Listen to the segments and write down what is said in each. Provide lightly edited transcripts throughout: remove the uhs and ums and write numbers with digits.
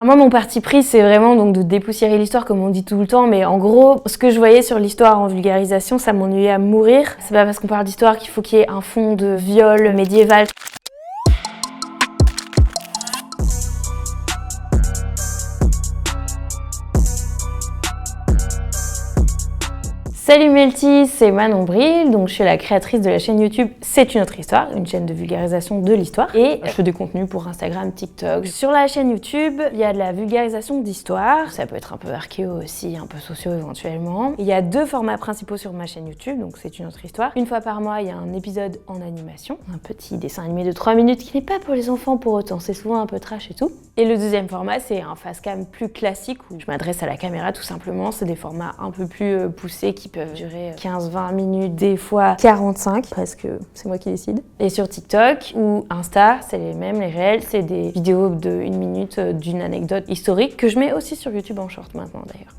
Moi, mon parti pris, c'est vraiment donc de dépoussiérer l'histoire, comme on dit tout le temps, mais en gros, ce que je voyais sur l'histoire en vulgarisation, ça m'ennuyait à mourir. C'est pas parce qu'on parle d'histoire qu'il faut qu'il y ait un fond de viol médiéval. Salut Melty, c'est Manon Bril, donc je suis la créatrice de la chaîne YouTube C'est une autre histoire, une chaîne de vulgarisation de l'histoire, et je fais des contenus pour Instagram, TikTok. Sur la chaîne YouTube, il y a de la vulgarisation d'histoire, ça peut être un peu archéo aussi, un peu sociaux éventuellement. Il y a deux formats principaux sur ma chaîne YouTube, donc C'est une autre histoire. Une fois par mois, il y a un épisode en animation, un petit dessin animé de 3 minutes qui n'est pas pour les enfants pour autant, c'est souvent un peu trash et tout. Et le deuxième format, c'est un facecam plus classique où je m'adresse à la caméra tout simplement, c'est des formats un peu plus poussés qui peuvent durer 15-20 minutes, des fois 45, parce que c'est moi qui décide. Et sur TikTok ou Insta, c'est les mêmes, les réels, c'est des vidéos de 1 minute d'une anecdote historique que je mets aussi sur YouTube en short maintenant d'ailleurs.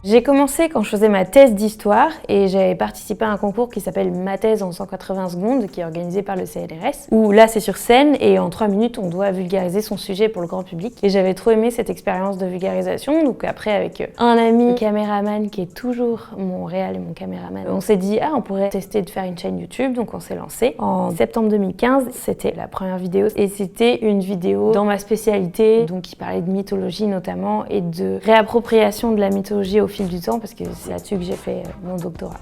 J'ai commencé quand je faisais ma thèse d'histoire et j'avais participé à un concours qui s'appelle Ma thèse en 180 secondes, qui est organisé par le CNRS, où là c'est sur scène et en 3 minutes on doit vulgariser son sujet pour le grand public. Et j'avais trop aimé cette expérience de vulgarisation, donc après avec un ami caméraman qui est toujours mon réal et mon caméraman, on s'est dit on pourrait tester de faire une chaîne YouTube, donc on s'est lancé. En septembre 2015, c'était la première vidéo et c'était une vidéo dans ma spécialité, donc qui parlait de mythologie notamment et de réappropriation de la mythologie au fil du temps, parce que c'est là-dessus que j'ai fait mon doctorat.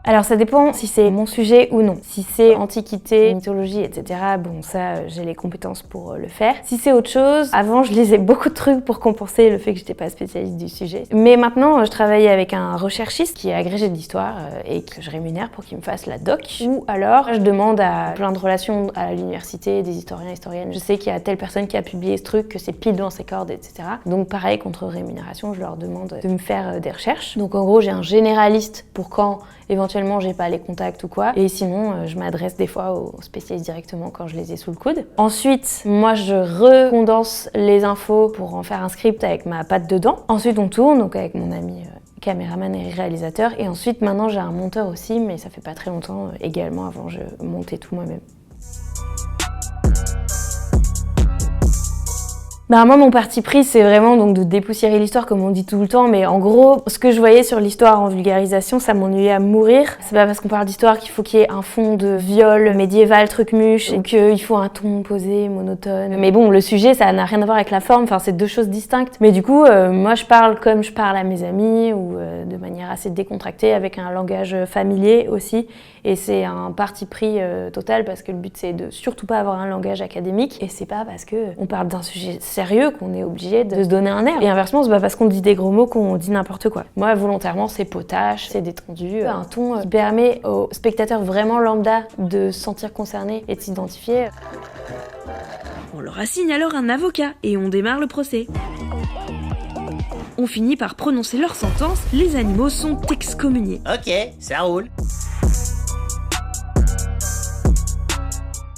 Alors ça dépend si c'est mon sujet ou non. Si c'est antiquité, mythologie, etc., bon ça j'ai les compétences pour le faire. Si c'est autre chose, avant je lisais beaucoup de trucs pour compenser le fait que j'étais pas spécialiste du sujet. Mais maintenant je travaille avec un recherchiste qui est agrégé d'histoire et que je rémunère pour qu'il me fasse la doc. Ou alors je demande à plein de relations à l'université, des historiens, historiennes. Je sais qu'il y a telle personne qui a publié ce truc, que c'est pile dans ses cordes, etc. Donc pareil, contre rémunération, je leur demande de me faire des recherches. Donc en gros j'ai un généraliste pour quand éventuellement j'ai pas les contacts ou quoi, et sinon je m'adresse des fois aux spécialistes directement quand je les ai sous le coude. Ensuite, moi je recondense les infos pour en faire un script avec ma patte dedans. Ensuite on tourne, donc avec mon ami caméraman et réalisateur, et ensuite maintenant j'ai un monteur aussi, mais ça fait pas très longtemps également, avant je montais tout moi-même. Moi, mon parti pris, c'est vraiment donc de dépoussiérer l'histoire, comme on dit tout le temps, mais en gros, ce que je voyais sur l'histoire en vulgarisation, ça m'ennuyait à mourir. C'est pas parce qu'on parle d'histoire qu'il faut qu'il y ait un fond de viol médiéval, truc muche, et qu'il faut un ton posé, monotone. Mais bon, le sujet, ça n'a rien à voir avec la forme, enfin, c'est deux choses distinctes. Mais du coup, moi, je parle comme je parle à mes amis, ou de manière assez décontractée, avec un langage familier aussi. Et c'est un parti pris total, parce que le but, c'est de surtout pas avoir un langage académique, et c'est pas parce que on parle d'un sujet sérieux qu'on est obligé de se donner un air. Et inversement, c'est pas parce qu'on dit des gros mots qu'on dit n'importe quoi. Moi, volontairement, c'est potache, c'est détendu, un ton qui permet aux spectateurs vraiment lambda de se sentir concernés et de s'identifier. On leur assigne alors un avocat et on démarre le procès. On finit par prononcer leur sentence, les animaux sont excommuniés. Ok, ça roule.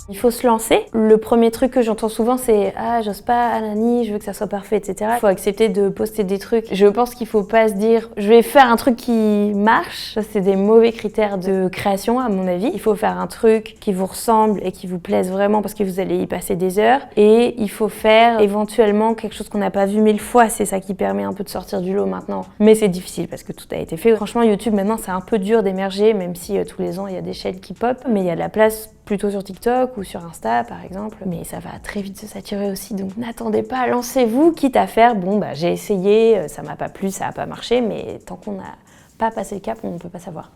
Il faut se lancer. Le premier truc que j'entends souvent, c'est « Ah, j'ose pas, Anani, je veux que ça soit parfait, etc. » Il faut accepter de poster des trucs. Je pense qu'il faut pas se dire « Je vais faire un truc qui marche ». Ça, c'est des mauvais critères de création, à mon avis. Il faut faire un truc qui vous ressemble et qui vous plaise vraiment, parce que vous allez y passer des heures. Et il faut faire éventuellement quelque chose qu'on n'a pas vu 1000 fois. C'est ça qui permet un peu de sortir du lot maintenant. Mais c'est difficile parce que tout a été fait. Franchement, YouTube, maintenant, c'est un peu dur d'émerger, même si tous les ans, il y a des chaînes qui pop. Mais il y a de la place plutôt sur TikTok ou sur Insta par exemple, mais ça va très vite se saturer aussi, donc n'attendez pas, lancez-vous, quitte à faire j'ai essayé, ça m'a pas plu, ça a pas marché, mais tant qu'on n'a pas passé le cap, on ne peut pas savoir.